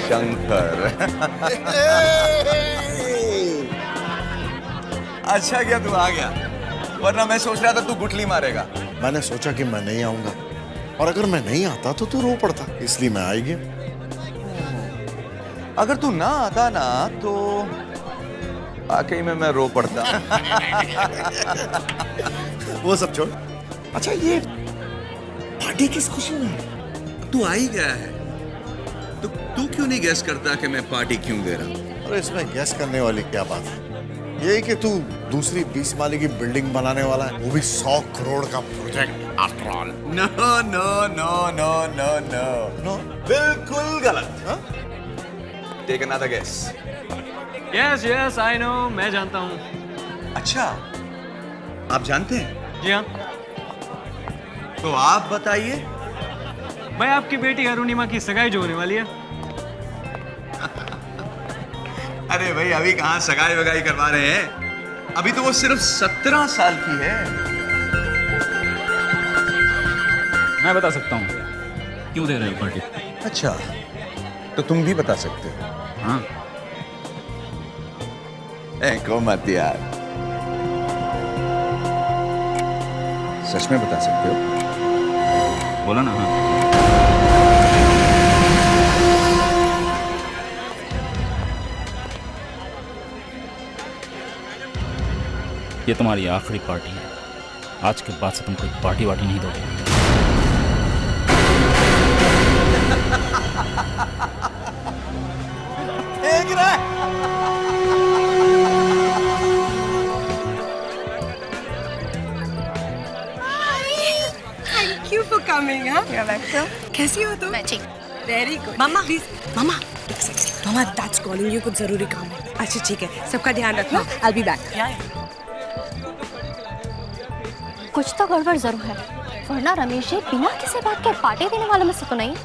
शंकर। अच्छा क्या तू आ गया, वरना मैं सोच रहा था तू गुठली मारेगा। मैंने सोचा कि मैं नहीं आऊंगा, और अगर मैं नहीं आता तो तू रो पड़ता, इसलिए मैं आ गया। अगर तू ना आता ना तो वाकई में मैं रो पड़ता। वो सब छोड़। अच्छा, ये पार्टी किस खुशी में है? तू आ ही गया है तो तू क्यों नहीं गेस करता कि मैं पार्टी क्यों दे रहा हूं? अरे इसमें गैस करने वाली क्या बात है? यही कि तू दूसरी 20 माले की बिल्डिंग बनाने वाला है, वो भी 100 करोड़ का project after all. No no no no no no no, बिल्कुल गलत। Take another guess. Yes yes I know, मैं जानता हूँ। अच्छा, आप जानते हैं? जी हाँ तो आप बताइए। भाई, आपकी बेटी अरुणिमा की सगाई जो होने वाली है। अरे भाई, अभी कहाँ सगाई वगाई करवा रहे हैं, अभी तो वो सिर्फ 17 साल की है। मैं बता सकता हूँ क्यों दे रहे हो पार्टी। अच्छा, तो तुम भी बता सकते हो? हाँ, को मत यार, सच में बता सकते हो? बोला ना। हाँ, ये तुम्हारी आखिरी पार्टी है। आज के बाद से तुम कोई पार्टी वार्टी नहीं दोगे। देख रहा है? Thank you for coming, huh? You're welcome. कैसी हो तुम? मैं ठीक। Very good. Mama, please. मामा, एक second. Mama, that's calling you. कुछ जरूरी काम है. अच्छा ठीक है. सबका ध्यान रखना. I'll be back. कुछ तो गड़बड़ जरूर है, वरना रमेश जी बिना किसी बात के पार्टी देने वालों में से तो नहीं।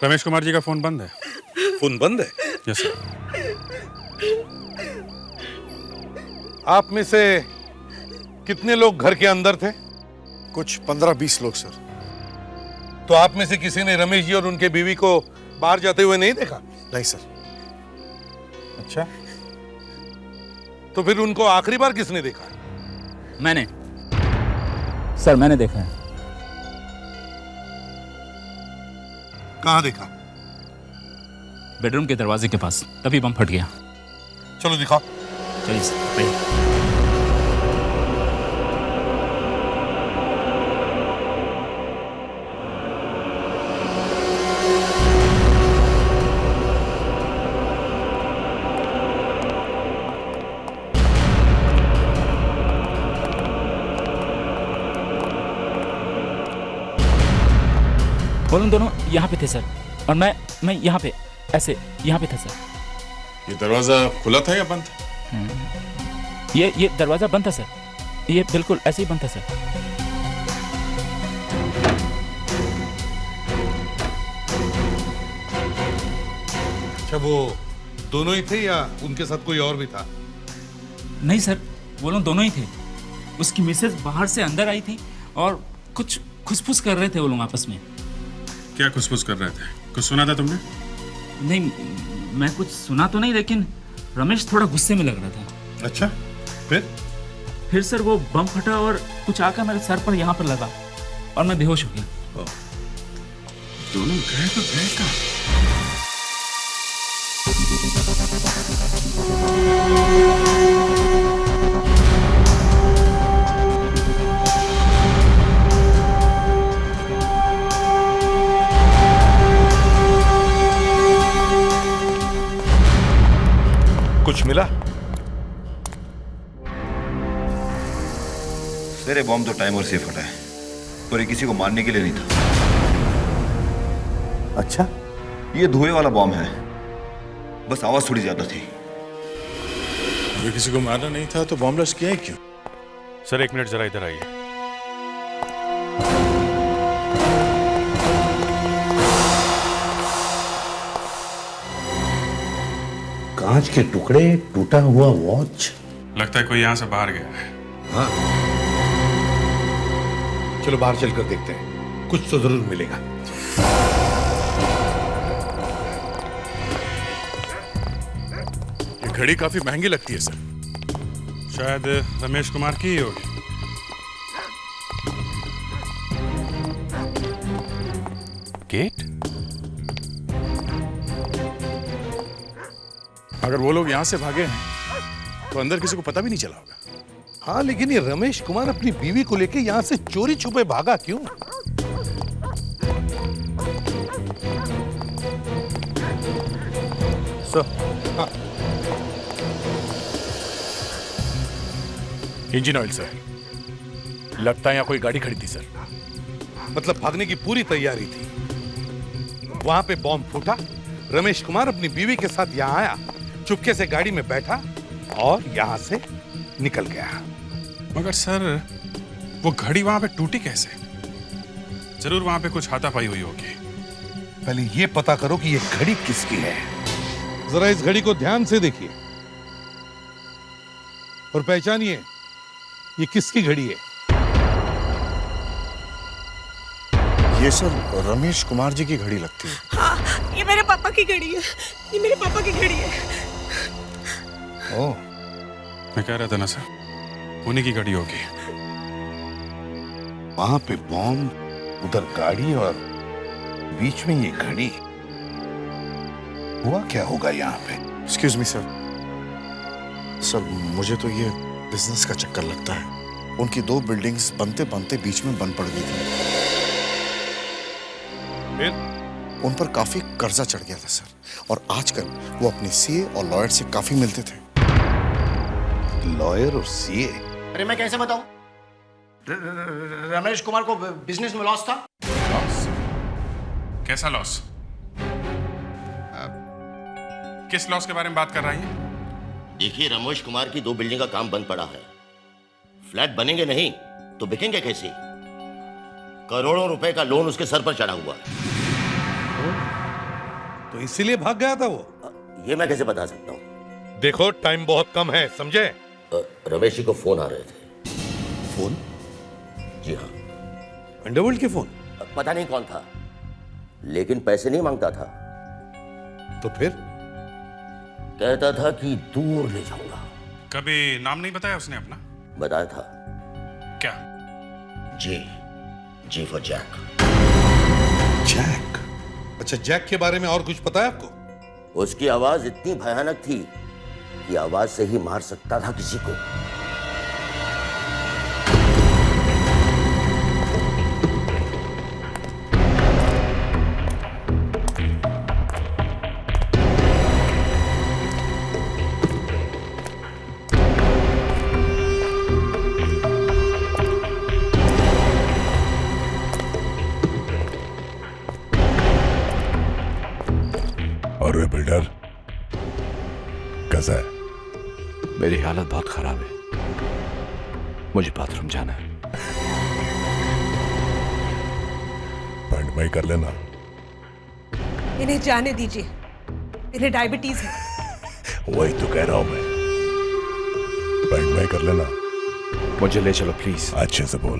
रमेश कुमार जी का फोन बंद है। फोन बंद है? Yes sir. आप में से कितने लोग घर के अंदर थे? कुछ 15-20 लोग सर। तो आप में से किसी ने रमेश जी और उनके बीवी को बाहर जाते हुए नहीं देखा? नहीं सर। अच्छा, तो फिर उनको आखिरी बार किसने देखा? मैंने सर, मैंने देखा है। कहाँ देखा? बेडरूम के दरवाजे के पास, तभी बम फट गया। चलो दिखाओ। चलिए सर, आइए। वो दोनों यहाँ पे थे सर, और मैं यहाँ पे ऐसे यहाँ पे था सर। ये दरवाजा खुला था या बंद था? ये दरवाज़ा बंद था सर, ये बिल्कुल ऐसे ही बंद था सर। अच्छा, वो दोनों ही थे या उनके साथ कोई और भी था? नहीं सर, वो लोग दोनों ही थे। उसकी मिसेज बाहर से अंदर आई थी और कुछ खुसफुस कर रहे थे वो लोग आपस में। क्या खुसफुस कर रहे थे? कुछ सुना था तुमने? नहीं, मैं कुछ सुना तो नहीं, लेकिन रमेश थोड़ा गुस्से में लग रहा था। अच्छा, फिर सर वो बम फटा और कुछ आकर मेरे सर पर यहाँ पर लगा और मैं बेहोश हो गया। दोनों गए तो गए कहाँ? कुछ मिला? सर, ये बॉम्ब तो टाइमर से फटा है और ये किसी को मारने के लिए नहीं था। अच्छा, ये धुएं वाला बॉम्ब है, बस आवाज थोड़ी ज्यादा थी। अगर किसी को मारना नहीं था तो बॉम्ब ब्लास्ट किया है क्यों? सर 1 मिनट जरा इधर आइए। कांच के टुकड़े, टूटा हुआ वॉच। लगता है कोई यहाँ से बाहर गया है। हाँ, चलो बाहर चलकर देखते हैं, कुछ तो जरूर मिलेगा। ये घड़ी काफी महंगी लगती है सर, शायद रमेश कुमार की ही होगी। गेट? अगर वो लोग यहाँ से भागे हैं तो अंदर किसी को पता भी नहीं चला होगा। हाँ, लेकिन ये रमेश कुमार अपनी बीवी को लेके यहाँ से चोरी छुपे भागा क्यों? Sir, engine oil sir. लगता है यहाँ कोई गाड़ी खड़ी थी सर। मतलब भागने की पूरी तैयारी थी, वहां पे बॉम्ब फूटा, रमेश कुमार अपनी बीवी के साथ यहाँ आया, चुपके से गाड़ी में बैठा और यहां से निकल गया। मगर सर, वो घड़ी वहां पे टूटी कैसे? जरूर वहां पे कुछ हाथापाई हुई होगी। पहले ये पता करो कि ये घड़ी किसकी है। जरा इस घड़ी को ध्यान से देखिए और पहचानिए ये किसकी घड़ी है। ये सर रमेश कुमार जी की घड़ी लगती है। हाँ, ये मेरे पापा की घड़ी है, ये मेरे पापा की घड़ी है। ओह, मैं कह रहा था ना सर, उन्हीं की घड़ी होगी। वहां पे बॉम्ब, उधर गाड़ी और बीच में ये घड़ी। हुआ क्या होगा यहाँ पे? Excuse me sir. सर, मुझे तो ये बिजनेस का चक्कर लगता है। उनकी 2 बिल्डिंग्स बनते बनते बीच में बंद पड़ गई थी। फिर उन पर काफी कर्जा चढ़ गया था सर, और आजकल वो अपने सीए और लॉयर से काफी मिलते थे। लॉयर और सीए? अरे मैं कैसे बताऊं? रमेश कुमार को बिजनेस में लॉस था। लॉस? कैसा लॉस? किस लॉस के बारे में बात कर रही है? देखिए, रमेश कुमार की 2 बिल्डिंग का काम बंद पड़ा है। फ्लैट बनेंगे नहीं तो बिकेंगे कैसे? करोड़ों रुपए का लोन उसके सर पर चढ़ा हुआ है। तो इसीलिए भाग गया था वो? ये मैं कैसे बता सकता हूँ? देखो, टाइम बहुत कम है, समझे? रमेश जी को फोन आ रहे थे। फोन? जी हाँ। अंडरवर्ल्ड के फोन? पता नहीं कौन था, लेकिन पैसे नहीं मांगता था। तो फिर? कहता था कि दूर ले जाऊंगा। कभी नाम नहीं बताया उसने अपना? बताया था। क्या? जी फॉर जैक। जैक? अच्छा, जैक के बारे में और कुछ पता है आपको? उसकी आवाज इतनी भयानक थी कि आवाज से ही मार सकता था किसी को। और वे बिल्डर कैसा है? मेरी हालत बहुत खराब है। मुझे बाथरूम जाना है। बैंड में कर लेना। इन्हें जाने दीजिए, इन्हें डायबिटीज है। वही तो कह रहा हूं मैं। बैंड में कर लेना। मुझे ले चलो प्लीज। अच्छे से बोल।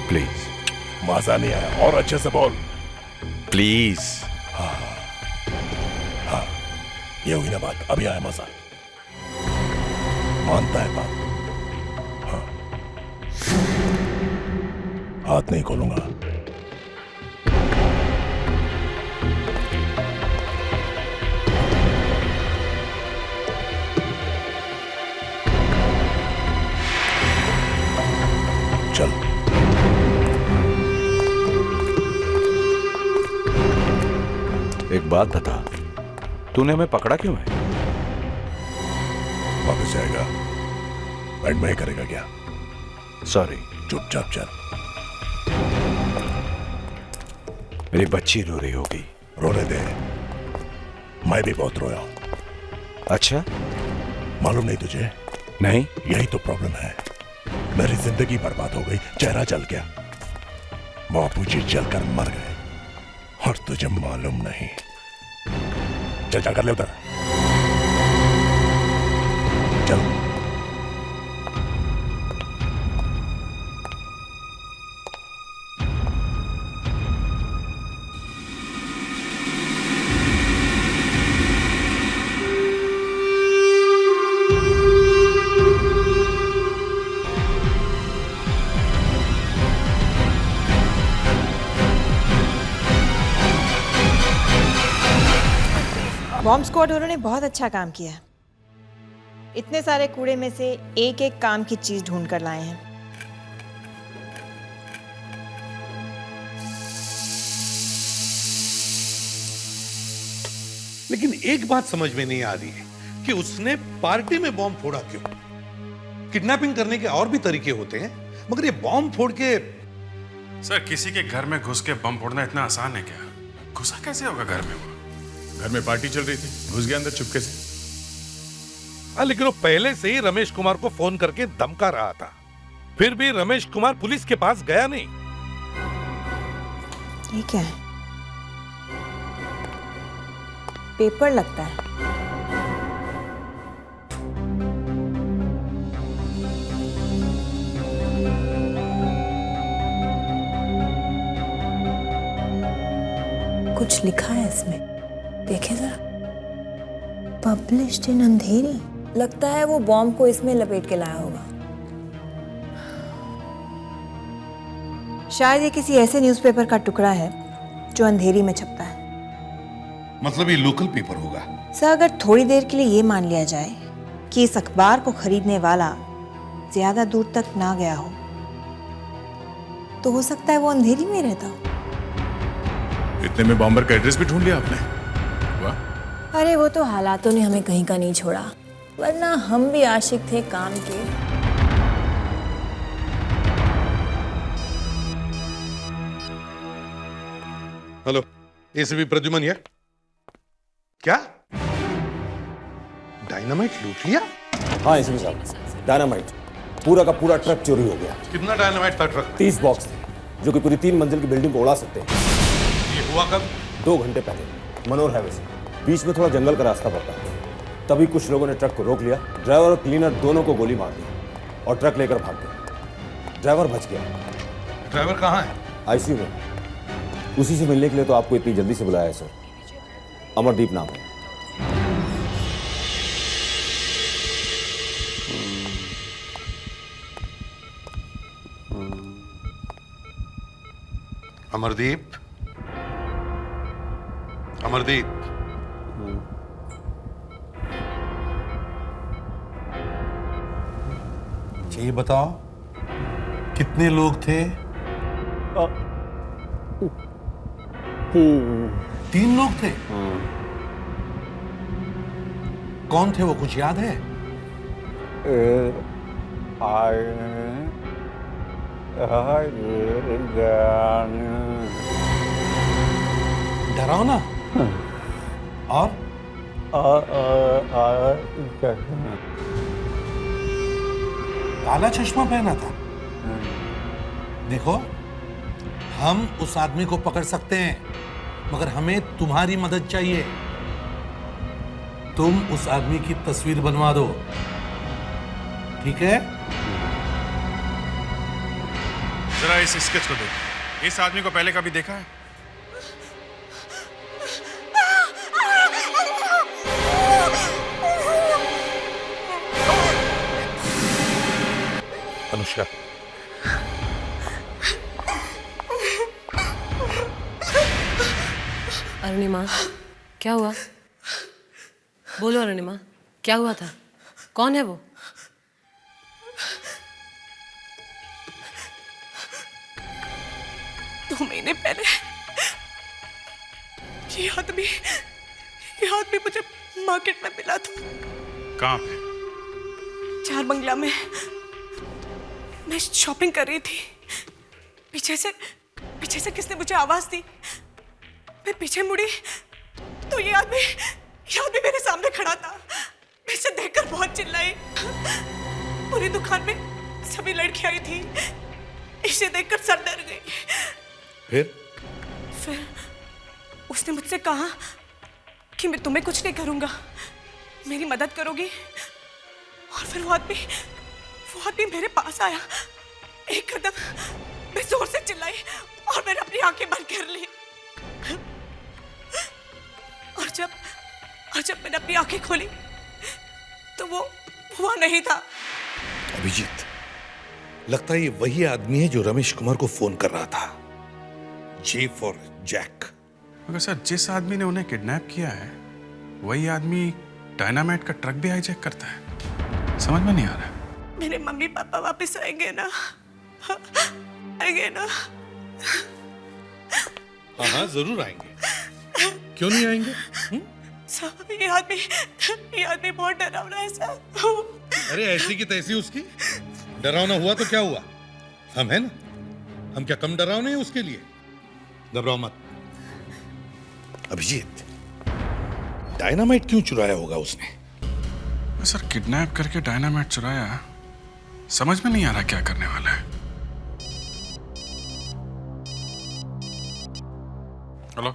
प्लीज। मजा नहीं आया, और अच्छे से बोल। प्लीज। हाँ, ये हुई ना बात, अभी आया मजा। मानता है बात। हाँ, हाथ नहीं खोलूंगा। चल। एक बात बता, तूने हमें पकड़ा क्यों है? वापस जाएगा, बैंड में करेगा क्या? सॉरी। चुपचाप चल। मेरी बच्ची रो रही होगी। रोने दे, मैं भी बहुत रोया हूं। अच्छा? मालूम नहीं तुझे? नहीं। यही तो प्रॉब्लम है, मेरी जिंदगी बर्बाद हो गई, चेहरा जल गया, बापूजी जलकर मर गए, और तुझे मालूम नहीं। चल जा कर ले उधर, चल। बॉम्ब स्क्वाड वालों ने बहुत अच्छा काम किया। इतने सारे कूड़े में से एक एक काम की चीज ढूंढ कर लाए हैं। लेकिन एक बात समझ में नहीं आ रही है कि उसने पार्टी में बॉम्ब फोड़ा क्यों? किडनैपिंग करने के और भी तरीके होते हैं, मगर ये बॉम्ब फोड़ के। सर, किसी के घर में घुस के बम फोड़ना इतना आसान है क्या? घुसा कैसे होगा घर में? वो घर में पार्टी चल रही थी, घुस गया अंदर चुपके से। लेकिन वो पहले से ही रमेश कुमार को फोन करके धमका रहा था, फिर भी रमेश कुमार पुलिस के पास गया नहीं। ये क्या है? पेपर लगता है। कुछ लिखा है इसमें, देखे जरा। पब्लिश्ड इन अंधेरी। लगता है वो बॉम्ब को इसमें लपेट के लाया होगा। शायद ये किसी ऐसे न्यूज़पेपर का टुकड़ा है जो अंधेरी में छपता है। मतलब ये लोकल पेपर होगा। सर, अगर थोड़ी देर के लिए ये मान लिया जाए कि इस अखबार को खरीदने वाला ज्यादा दूर तक ना गया हो, तो हो सकता है वो अंधेरी में रहता हो। इतने में बॉम्बर का एड्रेस भी ढूंढ लिया आपने? वाह। अरे वो तो हालातों ने हमें कहीं का नहीं छोड़ा, वरना हम भी आशिक थे काम के। हेलो, एसीपी प्रद्युमन है क्या? डायनामाइट लूट लिया? हाँ एसीपी साहब, डायनामाइट पूरा का पूरा ट्रक चोरी हो गया। कितना डायनामाइट था ट्रक में? 30 बॉक्स थे, जो कि पूरी 3 मंजिल की बिल्डिंग को उड़ा सकते हैं। ये हुआ कब? 2 घंटे पहले, मनोर हाईवे से। बीच में थोड़ा जंगल का रास्ता पड़ता है। तभी कुछ लोगों ने ट्रक को रोक लिया, ड्राइवर और क्लीनर दोनों को गोली मार दी और ट्रक लेकर भाग गए। ड्राइवर बच गया। ड्राइवर कहाँ है? आईसीयू में। उसी से मिलने के लिए तो आपको इतनी जल्दी से बुलाया है सर। अमरदीप नाम है। अमरदीप, अमरदीप, ये बताओ कितने लोग थे? 3 लोग थे। कौन थे वो, कुछ याद है? डरावना। और काला चश्मा पहना था। देखो, हम उस आदमी को पकड़ सकते हैं, मगर हमें तुम्हारी मदद चाहिए। तुम उस आदमी की तस्वीर बनवा दो, ठीक है? जरा इस स्केच को देखो। इस आदमी को पहले कभी देखा है? अनुष्का, अरुणिमा, क्या हुआ? बोलो अरुणिमा, क्या हुआ था? कौन है वो? दो महीने पहले ये आदमी मुझे मार्केट में मिला था। कहाँ पे? चार बंगला में। मैं शॉपिंग कर रही थी। पीछे से किसने मुझे आवाज दी। मैं पीछे मुड़ी तो ये आदमी मेरे सामने खड़ा था। मैं इसे देखकर बहुत चिल्लाई। पूरी दुकान में सभी लड़कियां आई थी। इसे देखकर सर डर गई। फिर उसने मुझसे कहा कि मैं तुम्हें कुछ नहीं करूंगा, मेरी मदद करोगी। और फिर वो आदमी मेरे पास आया। एक कदम मैं जोर से चिल्लाई और मैंने अपनी आंखें बंद कर ली। और जब मैंने अपनी आंखें खोली तो वो वहां नहीं था। अभिजीत, लगता है ये वही आदमी है जो रमेश कुमार को फोन कर रहा था। J for Jack. मगर सर, जिस आदमी ने उन्हें किडनैप किया है वही आदमी डायनामाइट का ट्रक भी हाईजैक करता है। समझ में नहीं आ रहा। मेरे मम्मी पापा वापस आएंगे ना? आएंगे ना? हाँ, जरूर आएंगे। क्यों नहीं आएंगे? सर, ये आदमी बहुत डरावना है सर। अरे ऐसी की तैसी उसकी। डरावना हुआ तो क्या हुआ? हम हैं ना? हम क्या कम डरावने हैं उसके लिए? घबराओ मत। अभिजीत, डायनामाइट क्यों चुराया होगा उसने? सर, किडनैप करके डायनामाइट चुराया, समझ में नहीं आ रहा क्या करने वाला है। हेलो,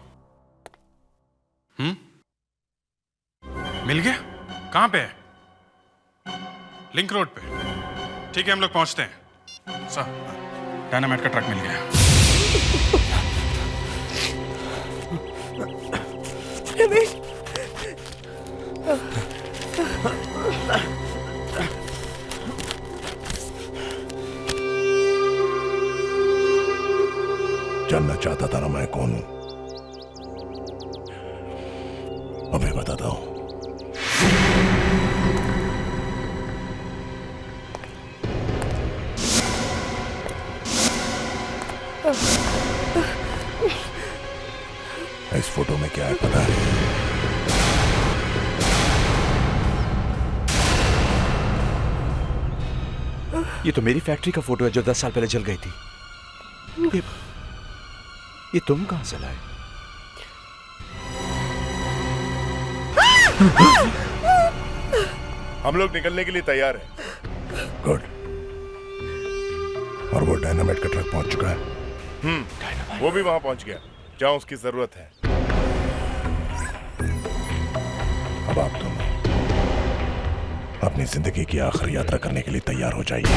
मिल गया? कहां पे है? लिंक रोड पे। ठीक है, हम लोग पहुंचते हैं। सर, डायनामाइट का ट्रक मिल गया। रमेश, जानना चाहता था ना मैं कौन हूं? अभी बताता हूं। इस फोटो में क्या है पता है? ये तो मेरी फैक्ट्री का फोटो है जो 10 साल पहले जल गई थी। ये तुम कहां से लाए? हम लोग निकलने के लिए तैयार हैं। गुड। और वो डायनामाइट का ट्रक पहुंच चुका है। वो भी वहां पहुंच गया जहां उसकी जरूरत है। अब आप दोनों अपनी जिंदगी की आखिरी यात्रा करने के लिए तैयार हो जाइए।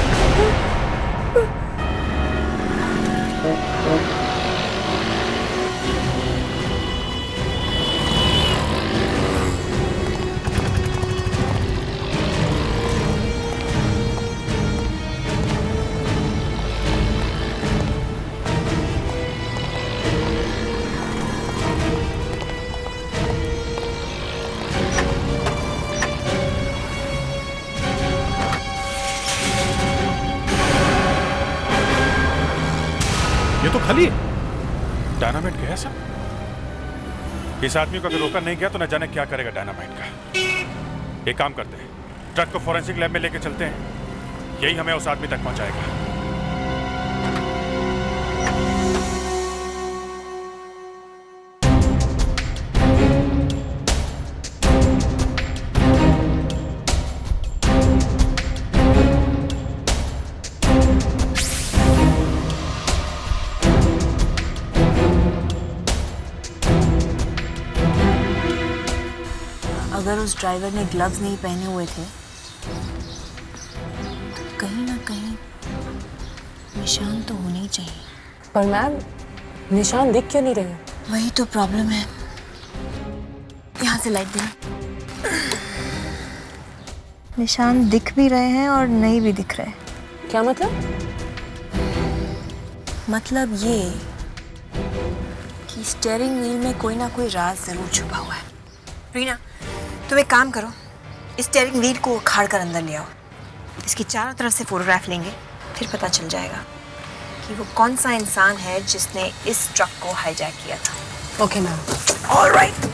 ये तो खाली है। डायनामाइट गया सर। इस आदमी को अगर रोका नहीं गया तो न जाने क्या करेगा डायनामाइट का। एक काम करते हैं, ट्रक को फोरेंसिक लैब में लेके चलते हैं। यही हमें उस आदमी तक पहुंचाएगा। अगर उस ड्राइवर ने ग्लव्स नहीं पहने हुए थे तो कहीं ना कहीं निशान तो होने ही चाहिए। पर मैम निशान दिख क्यों नहीं रहे? वही तो प्रॉब्लम है। यहाँ से लाइट देना। निशान दिख भी रहे हैं और नहीं भी दिख रहे। क्या मतलब? मतलब ये कि स्टीयरिंग व्हील में कोई ना कोई राज जरूर छुपा हुआ है। रीना, तुम एक काम करो, इस स्टीयरिंग व्हील को उखाड़ कर अंदर ले आओ। इसकी चारों तरफ से फोटोग्राफ लेंगे, फिर पता चल जाएगा कि वो कौन सा इंसान है जिसने इस ट्रक को हाईजैक किया था। Okay ma'am. ऑलराइट।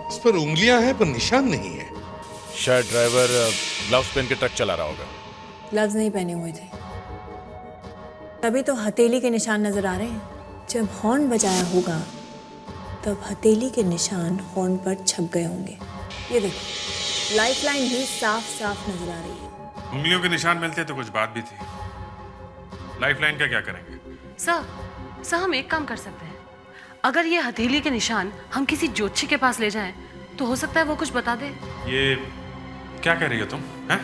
इस पर उंगलियां हैं पर निशान नहीं है। शायद ड्राइवर ग्लव्स पहन के ट्रक चला रहा होगा। ग्लव्स नहीं पहने हुए थे, तभी तो हथेली के निशान नजर आ रहे हैं। जब हॉर्न बजाया होगा तब हथेली के निशान हॉर्न पर छप गए होंगे। ये देखो, लाइफलाइन भी साफ साफ नजर आ रही है। उंगलियों के निशान मिलते तो कुछ बात भी थी। लाइफलाइन का क्या करेंगे? सर हम एक काम कर सकते हैं। अगर ये हथेली के निशान हम किसी ज्योतिषी के पास ले जाएं, तो हो सकता है वो कुछ बता दे। ये क्या कह रही हो तुम? हैं?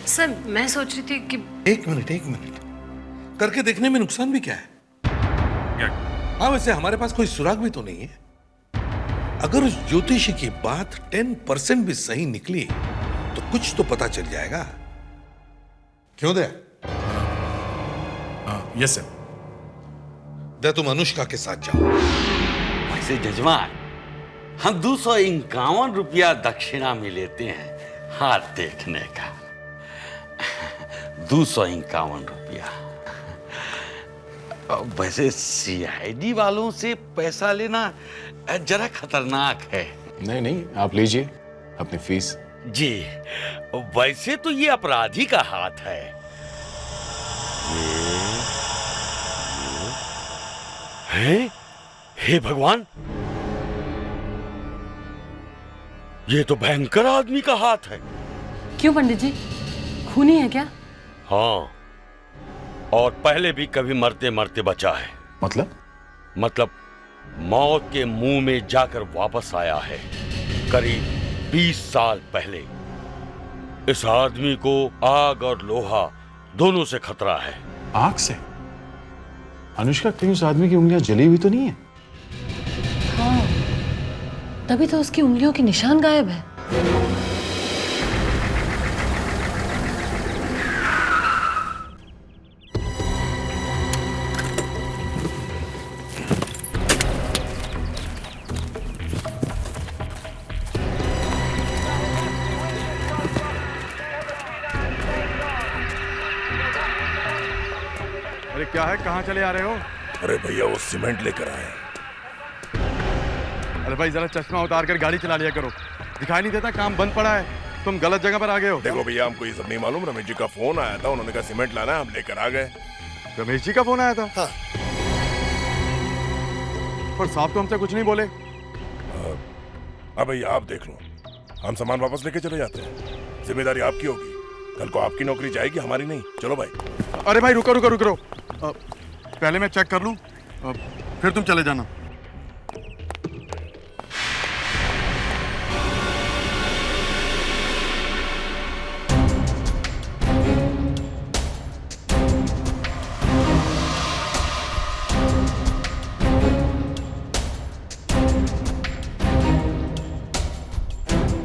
सर मैं सोच रही थी कि एक मिनट करके देखने में नुकसान भी क्या है? क्या? हाँ, वैसे हमारे पास कोई सुराग भी तो नहीं है। अगर उस ज्योतिषी की बात 10% भी सही निकली तो कुछ तो पता चल जाएगा। क्यों दे? Yes sir. दे, तुम अनुष्का के साथ जाओ। वैसे जजमान, हम 251 रुपया दक्षिणा में लेते हैं हाथ देखने का। 251 रुपया। वैसे सीआईडी वालों से पैसा लेना जरा खतरनाक है। नहीं, आप लीजिए अपनी फीस। जी, वैसे तो ये अपराधी का हाथ है। हे भगवान, ये तो भयंकर आदमी का हाथ है। क्यों पंडित जी, खूनी है क्या? हाँ, और पहले भी कभी मरते मरते बचा है। मतलब मौत के मुंह में जाकर वापस आया है करीब 20 साल पहले। इस आदमी को आग और लोहा दोनों से खतरा है। आग से? अनुष्का, कहीं उस आदमी की उंगलियां जली हुई तो नहीं है? हाँ, तभी तो उसकी उंगलियों के निशान गायब है। अरे क्या है, कहाँ चले आ रहे हो? अरे भैया, वो सीमेंट लेकर आए। अरे भाई, जरा चश्मा उतार कर गाड़ी चला लिया करो, दिखाई नहीं देता काम बंद पड़ा है। तुम गलत जगह पर आ गए हो। देखो भैया, हमको ये सब नहीं मालूम। रमेश जी का फोन आया था, उन्होंने कहा सीमेंट लाना है, हम लेकर आ गए। रमेश जी का फोन आया था? हाँ। पर साहब तो हमसे कुछ नहीं बोले। अब भैया आप देख लो, हम सामान वापस लेके चले जाते हैं। जिम्मेदारी आपकी होगी, कल को आपकी नौकरी जाएगी, हमारी नहीं। चलो भाई। अरे भाई रुको, पहले मैं चेक कर लूं, फिर तुम चले जाना।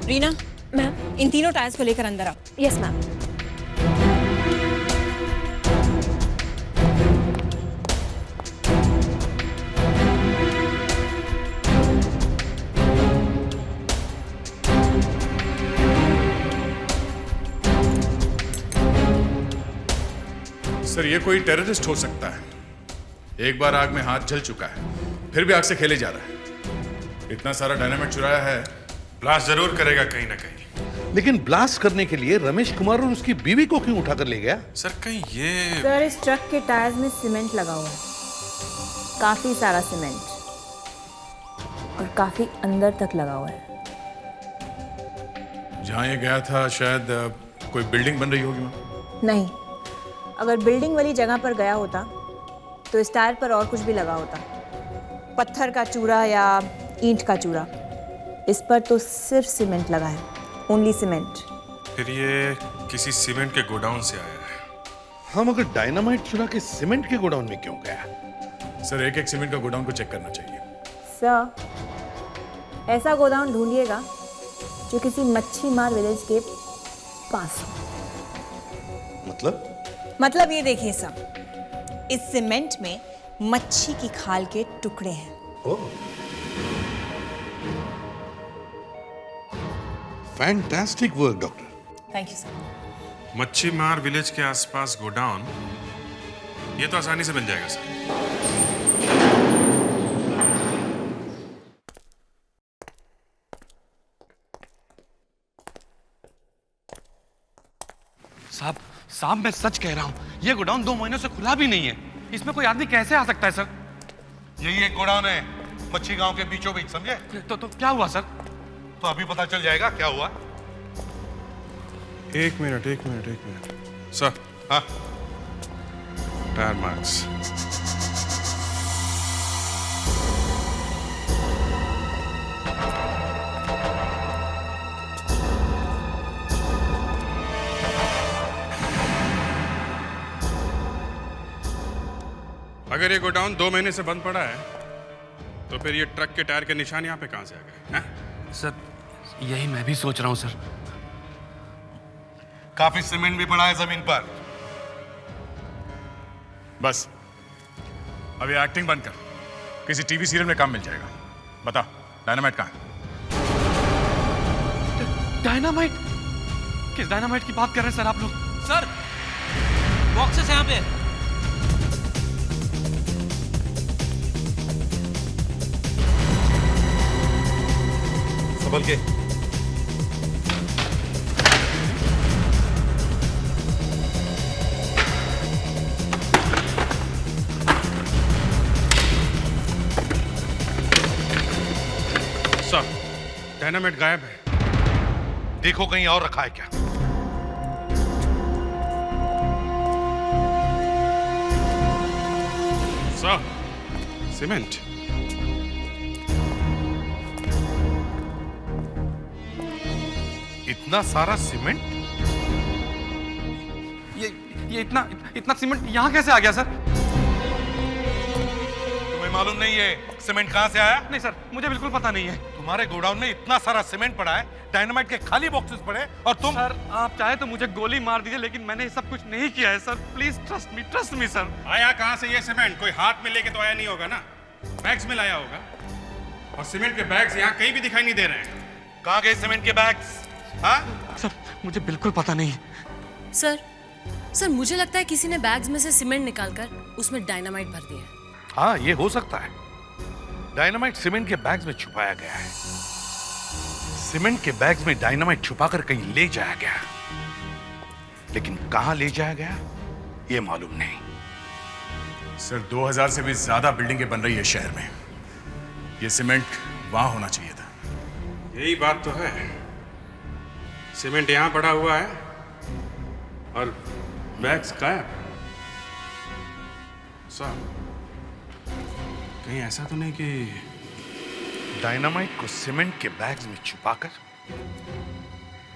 रीना मैम, इन तीनों टायर्स को लेकर अंदर आओ। Yes ma'am. सर ये कोई टेररिस्ट हो सकता है। एक बार आग में हाथ जल चुका है, फिर भी आग से खेले जा रहा है। इतना सारा डायनामाइट चुराया है, ब्लास्ट जरूर करेगा कहीं ना कहीं। लेकिन ब्लास्ट करने के लिए रमेश कुमार और उसकी बीवी को क्यों उठाकर ले गया? सर कहीं ये सर इस ट्रक के टायर्स में सीमेंट लगा हुआ है, काफी सारा सीमेंट, और काफी अंदर तक लगा हुआ है। जहां ये गया था शायद कोई बिल्डिंग बन रही होगी वहां। नहीं, अगर बिल्डिंग वाली जगह पर गया होता तो इस टायर पर और कुछ भी लगा होता, पत्थर का चूरा या ईंट का चूरा। इस पर तो सिर्फ सीमेंट लगा है, ओनली सीमेंट। फिर ये किसी सीमेंट के गोडाउन से आया है। हम अगर डायनामाइट चुरा के सीमेंट के गोडाउन में क्यों गया? सर एक एक सीमेंट का गोडाउन को चेक करना चाहिए। सर ऐसा गोदाम ढूंढिएगा जो किसी मच्छी मार विलेज के पास हो। मतलब ये देखिए सर, इस सीमेंट में मच्छी की खाल के टुकड़े हैं। Fantastic work doctor. Thank you sir. मच्छी मार विलेज के आसपास गोडाउन, ये तो आसानी से मिल जाएगा सर। साहब मैं सच कह रहा हूँ, ये गोडाउन 2 महीनों से खुला भी नहीं है। इसमें कोई आदमी कैसे आ सकता है सर? यही एक गोडाउन है मच्छी गांव के बीचों बीच, समझे? तो क्या हुआ सर? तो अभी पता चल जाएगा क्या हुआ। एक मिनट सर। हाँ, टायर मार्क्स। अगर ये गोडाउन 2 महीने से बंद पड़ा है तो फिर ये ट्रक के टायर के निशान यहाँ पे कहां से आ गए? सर यही मैं भी सोच रहा हूँ सर। काफी सीमेंट भी पड़ा है जमीन पर। बस अब ये एक्टिंग बंद कर, किसी टीवी सीरियल में काम मिल जाएगा। बता डायनामाइट कहाँ है? डायनामाइट? किस डायनामाइट की बात कर रहे हैं सर आप लोग? सर बॉक्सेस यहाँ पे। संभल के। सर डायनामाइट गायब है। देखो कहीं और रखा है क्या? Sir cement. इतना सारा सीमेंट? ये इतना सीमेंट यहाँ कैसे आ गया सर? तुम्हें मालूम नहीं है सीमेंट कहाँ से आया? नहीं सर, मुझे बिल्कुल पता नहीं है। तुम्हारे गोडाउन में इतना सारा सीमेंट पड़ा है, डायनामाइट के खाली बॉक्सेस पड़े, और तुम? सर आप चाहे तो मुझे गोली मार दीजिए, लेकिन मैंने ये सब कुछ नहीं किया है sir. Please trust me sir. आया कहाँ से ये सीमेंट? कोई हाथ में लेके तो आया नहीं होगा ना, बैग्स में लाया होगा। और सीमेंट के बैग्स यहाँ कहीं भी दिखाई नहीं दे रहे हैं। कहाँ गए सीमेंट के बैग्स? हाँ सर मुझे बिल्कुल पता नहीं। सर मुझे लगता है किसी ने बैग्स में से सीमेंट निकालकर उसमें डायनामाइट भर दिया है। हाँ ये हो सकता है, डायनामाइट सीमेंट के बैग्स में छुपाया गया है। सीमेंट के बैग्स में डायनामाइट छुपाकर कहीं ले जाया गया, लेकिन कहां ले जाया गया ये मालूम नहीं। सर 2000 से भी ज्यादा बिल्डिंगें बन रही है शहर में, ये सीमेंट वहां होना चाहिए था। यही बात तो है, सीमेंट यहां पड़ा हुआ है और बैग्स गायब। सर कहीं ऐसा तो नहीं कि डायनामाइट को सीमेंट के बैग्स में छुपाकर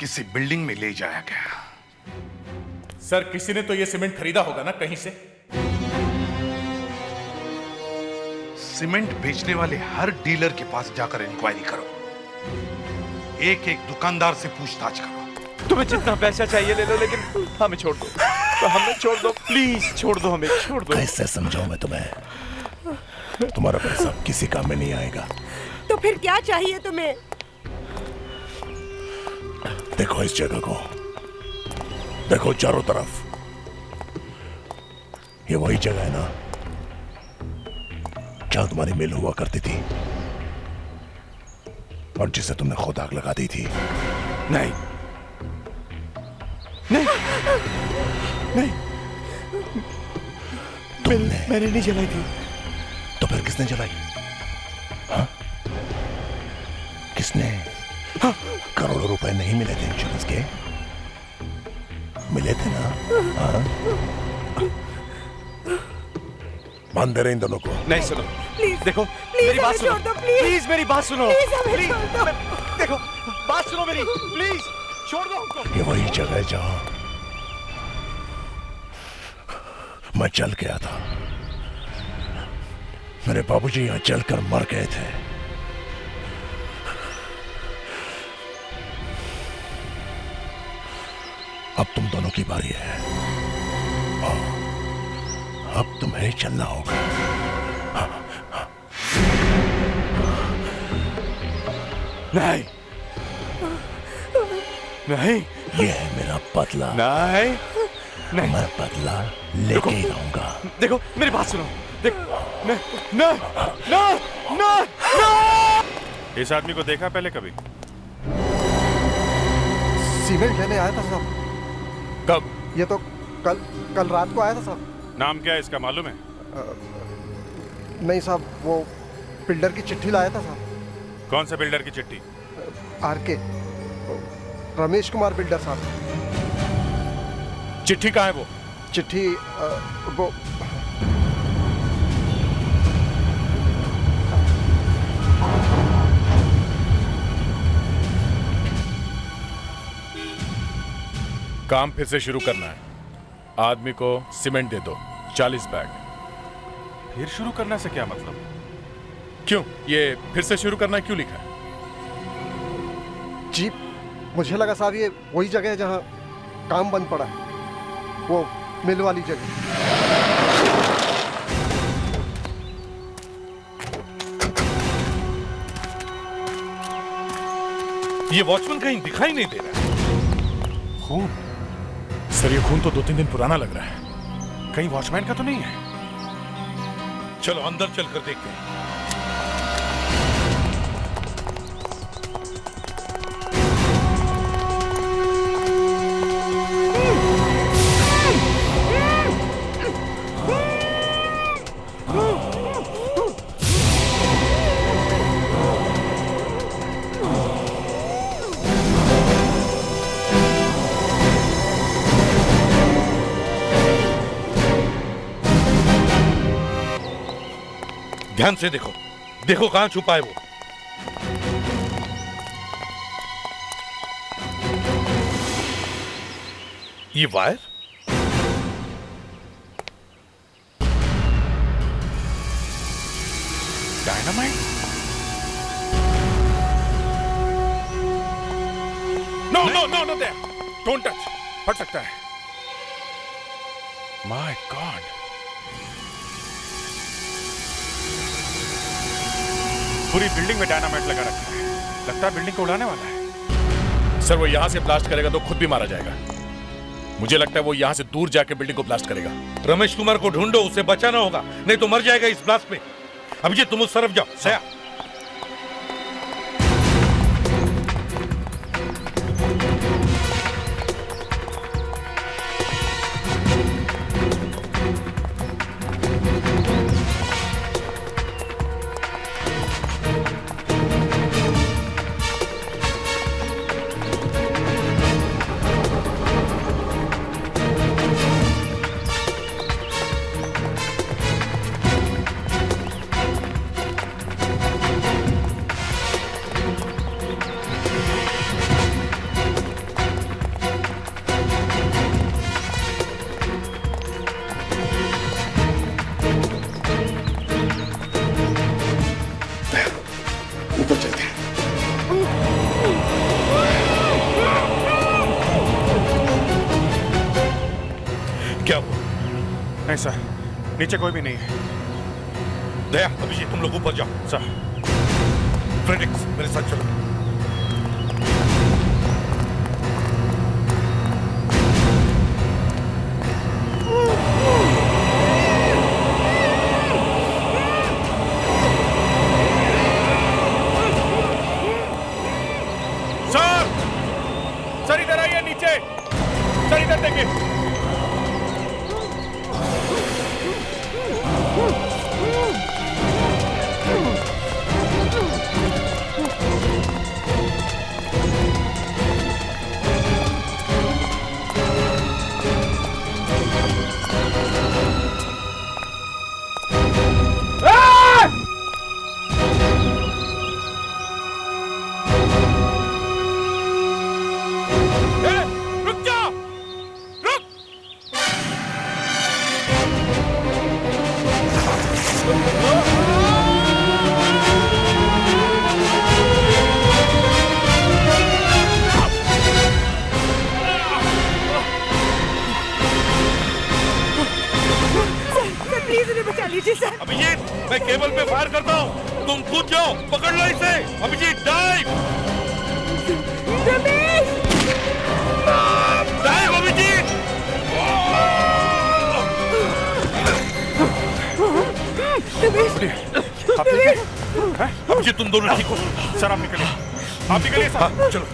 किसी बिल्डिंग में ले जाया गया? सर किसी ने तो ये सीमेंट खरीदा होगा ना कहीं से। सीमेंट बेचने वाले हर डीलर के पास जाकर इंक्वायरी करो, एक एक दुकानदार से पूछताछ करो। तुम्हें जितना पैसा चाहिए ले लो, लेकिन हमें छोड़ दो, तो हमें छोड़ दो, प्लीज छोड़ दो, हमें छोड़ दो। कैसे समझाऊं मैं तुम्हें? तुम्हारा पैसा किसी काम में नहीं आएगा। तो फिर क्या चाहिए तुम्हें? देखो इस जगह को, देखो चारों तरफ, ये वही जगह है ना जहां तुम्हारी मिल हुआ करती थी और जिसे तुमने खुद आग लगा दी थी? नहीं नहीं नहीं, मैंने नहीं जलाई थी। तो फिर किसने जलाई? हाँ? किसने? हाँ? करोड़ों रुपए नहीं मिले थे इंश्योरेंस के? मिले थे ना? हाँ? मान दे रहे इन दोनों को? नहीं, सुनो प्लीज देखो, प्लीज मेरी बात हमें सुनो, छोड़ दो, प्लीज प्लीज मेरी बात सुनो, प्लीज हमें प्लीज, छोड़ दो। देखो बात सुनो मेरी, प्लीज छोड़ दो हमको। ये वही जगह है जहां मैं चल गया था। मेरे बाबूजी यहां चलकर मर गए थे। अब तुम दोनों की बारी है। अब तुम्हें चलना होगा। नहीं नहीं, ये है मेरा बदला। नहीं नहीं, मैं बदला लेके ही रहूंगा। देखो मेरी बात सुनो, देखो न न न न। इस आदमी को देखा पहले कभी? सीमेंट लेने आया था साहब। कब? ये तो कल रात को आया था साहब। नाम क्या है इसका मालूम है? नहीं साहब, वो बिल्डर की चिट्ठी लाया था साहब। कौन से बिल्डर की चिट्ठी? आरके, रमेश कुमार बिल्डर साहब। चिट्ठी कहाँ है वो? चिट्ठी वो काम फिर से शुरू करना है। आदमी को सीमेंट दे दो 40 बैग। फिर शुरू करने से क्या मतलब? क्यों ये फिर से शुरू करना क्यों लिखा है? जी मुझे लगा साहब ये वही जगह है जहां काम बंद पड़ा है, वो मिल वाली जगह। ये वॉचमैन कहीं दिखाई नहीं दे रहा। खून? सर ये खून तो 2-3 दिन पुराना लग रहा है। कहीं वॉचमैन का तो नहीं है? चलो अंदर चलकर देखते हैं। ध्यान से देखो, देखो कहां छुपा है वो। ये wire? Dynamite? No no no no there, don't touch, फट सकता है। माय गॉड, पूरी बिल्डिंग में डायनामाइट लगा रखा है। लगता है बिल्डिंग को उड़ाने वाला है। सर वो यहां से ब्लास्ट करेगा तो खुद भी मारा जाएगा। मुझे लगता है वो यहां से दूर जाके बिल्डिंग को ब्लास्ट करेगा। रमेश कुमार को ढूंढो, उसे बचाना होगा, नहीं तो मर जाएगा इस ब्लास्ट में। अभिजीत तुम उस तरफ जाओ। सया ऊपर चलते हैं। क्या हुआ? नहीं सर, नीचे कोई भी नहीं है। दया, अभिजीत तुम लोग ऊपर जाओ। सर फ्रेडरिक्स मेरे साथ चलो। नीचे सर इधर देखिए। प्लीज इन्हें बचा लीजिए सर। अभिजीत मैं केबल पे फायर करता हूँ, तुम कूद जाओ, पकड़ लो इसे। Abhijeet dive dive Abhijeet. आप ठीक है? हैं? अभिजीत तुम दोनों ठीक हो? सर आप निकलिए, आप निकलिए सर। चलो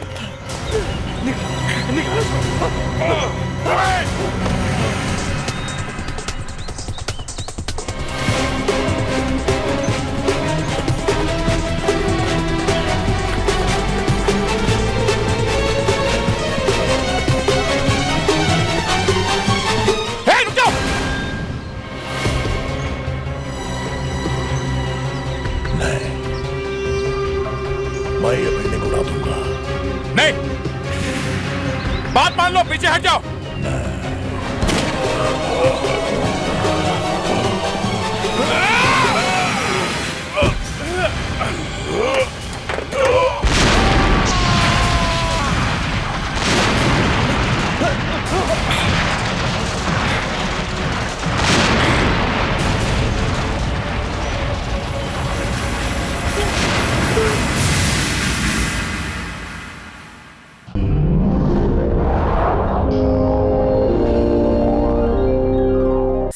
मैं ये बिल्डिंग उड़ा दूंगा। नहीं, बात मान लो, पीछे हट जाओ।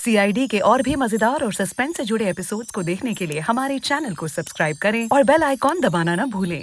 CID के और भी मजेदार और सस्पेंस से जुड़े एपिसोड्स को देखने के लिए हमारे चैनल को सब्सक्राइब करें और बेल आइकॉन दबाना ना भूलें।